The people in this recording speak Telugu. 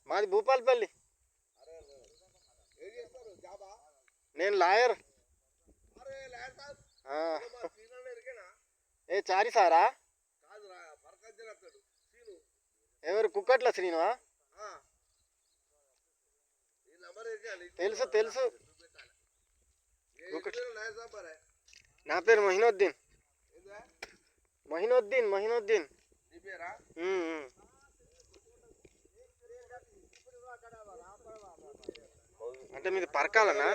మాది భూపాలపల్లి. నేను లాయర్. ఏ చారి సారా? ఎవరు? కుక్కట్ల శ్రీనువా? తెలుసు తెలుసు. నా పేరు మొహినుద్దీన్. మొహినుద్దీన్ మొహినుద్దీన్. అంటే మీది పరకాలనా?